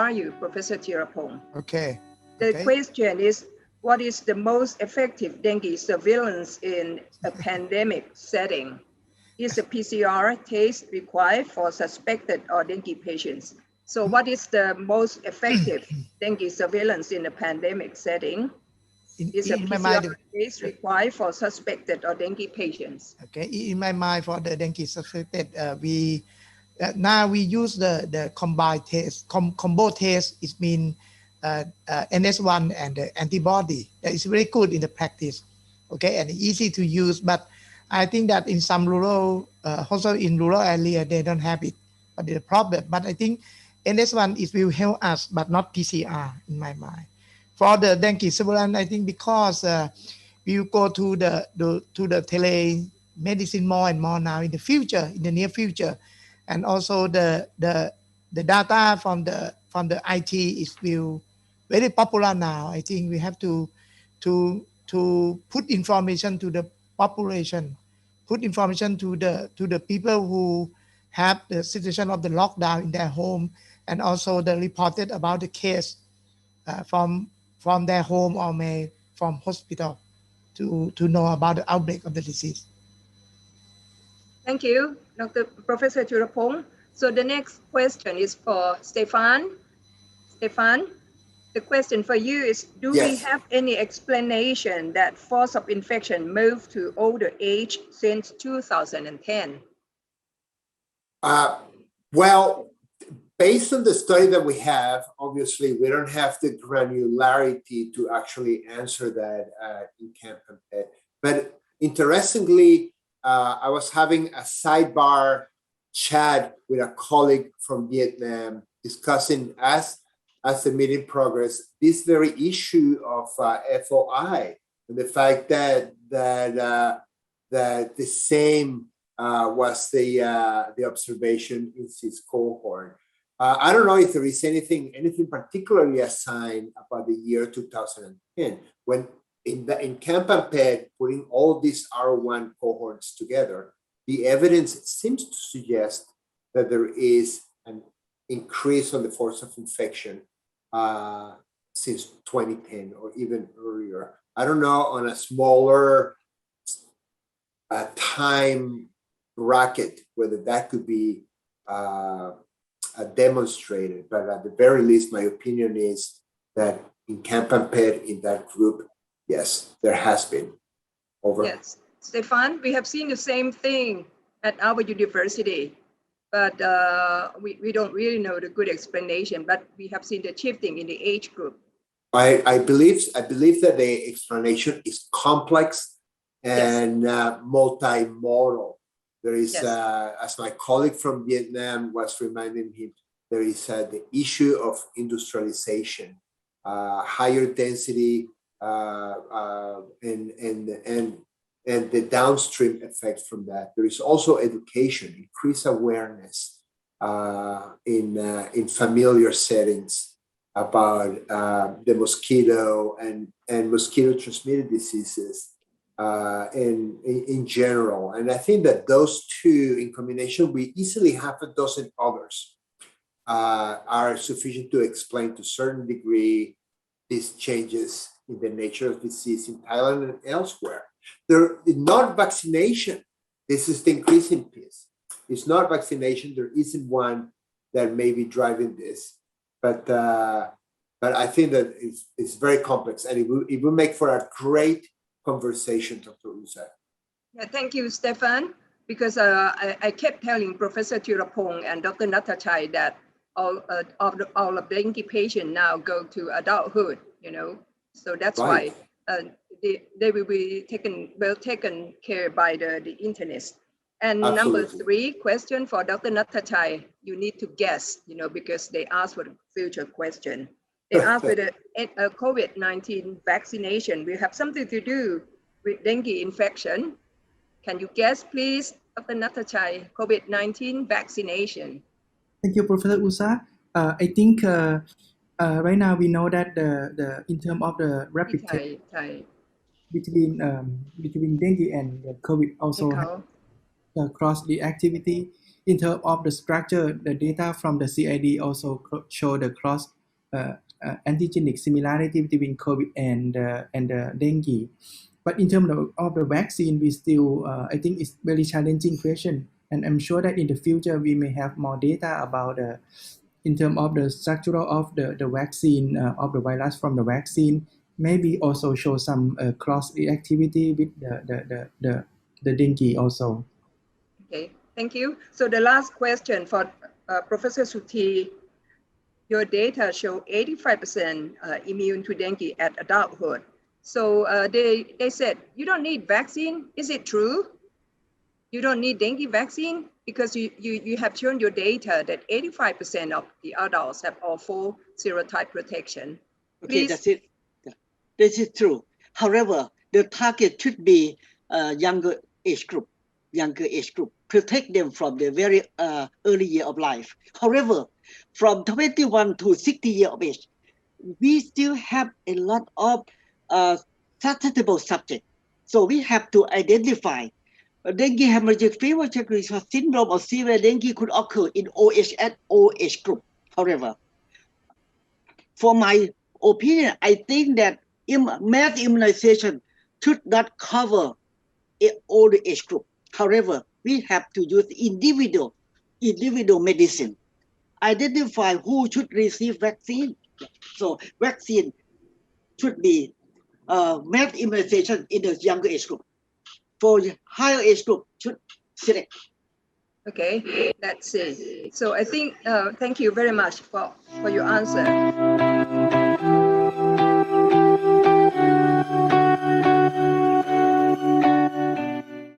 are you, Professor Thiraphong? Okay. The question is, what is the most effective dengue surveillance in a pandemic setting? Is a PCR test required for suspected or dengue patients? So what is the most effective dengue surveillance in a pandemic setting? Is a PCR test required for suspected or dengue patients? Okay, in my mind, for the dengue suspected, now we use the combined test, combo test. It means NS1 and the antibody. That is very good in the practice, okay, and easy to use. But I think that in some rural, also in rural area, they don't have it. But the problem. But I think NS1 it will help us, but not PCR in my mind. For the dengue surveillance, I think because we will go to the telemedicine more and more now in the future, in the near future, and also the data from the IT is will very popular now. I think we have to put information to the population, put information to the people who have the situation of the lockdown in their home, and also the reported about the case from their home or from hospital to know about the outbreak of the disease. Thank you, Professor Thiraphong. So the next question is for Stefan. Stefan, the question for you is, do we have any explanation that force of infection moved to older age since 2010? Well, based on the study that we have, obviously we don't have the granularity to actually answer that in CAMP-CAMPED. But interestingly, I was having a sidebar chat with a colleague from Vietnam discussing as the meeting progress this very issue of FOI and the fact that the same was the observation in Thisyakorn. I don't know if there is anything particularly assigned about the year 2010 when in CAMP-CAMPED, putting all these R1 cohorts together, the evidence seems to suggest that there is an increase on the force of infection since 2010 or even earlier. I don't know on a smaller time bracket whether that could be demonstrated, but at the very least, my opinion is that in CAMP-CAMPED, in that group, yes, there has been. Over. Yes, Stefan, we have seen the same thing at our university, but we don't really know the good explanation, but we have seen the shifting in the age group. I believe that the explanation is complex and multimodal. There is, as my colleague from Vietnam was reminding him, there is the issue of industrialization, higher density, and the downstream effect from that. There is also education, increased awareness in familiar settings about the mosquito and mosquito-transmitted diseases in general. And I think that those two in combination, we easily have a dozen others are sufficient to explain to a certain degree these changes in the nature of disease in Thailand and elsewhere. There is not vaccination. This is the increasing piece. It's not vaccination. There isn't one that may be driving this. But I think that it's very complex, and it will make for a great conversation, Dr. Usa. Yeah, thank you, Stefan. Because I kept telling Professor Thiraphong and Dr. Nattachai that all of dengue patients now go to adulthood, you know. So that's why they will be taken care by the internet. And number 3 question for Dr. Nattachai, you need to guess, you know, because they asked for the future question. They asked whether COVID-19 vaccination will have something to do with dengue infection. Can you guess, please, Dr. Nattachai, COVID-19 vaccination? Thank you, Professor Usa. I think right now we know that the in terms of the rapid test between dengue and the COVID also have cross reactivity. In terms of the structure, the data from the CID also show the cross antigenic similarity between COVID and dengue. But in terms of the vaccine, we still, I think it's very challenging question. And I'm sure that in the future, we may have more data about in terms of the structural of the vaccine, of the virus from the vaccine, maybe also show some cross-reactivity with the dengue also. Okay, thank you. So the last question for Professor Suthi. Your data show 85% immune to dengue at adulthood. So they said, you don't need vaccine. Is it true? You don't need dengue vaccine? Because you have shown your data that 85% of the adults have all 4 serotype protection. Okay, that's it. This is true. However, the target should be younger age group, protect them from the very early year of life. However, from 21 to 60 years of age, we still have a lot of susceptible subjects. So we have to identify dengue hemorrhagic fever syndrome or severe dengue could occur in OH at all age group. However, for my opinion, I think that mass immunization should not cover all the age group. However, we have to use individual medicine. Identify who should receive vaccine. So vaccine should be mass immunization in the younger age group. For higher age group, should select. Okay, let's see. So I think, thank you very much for your answer.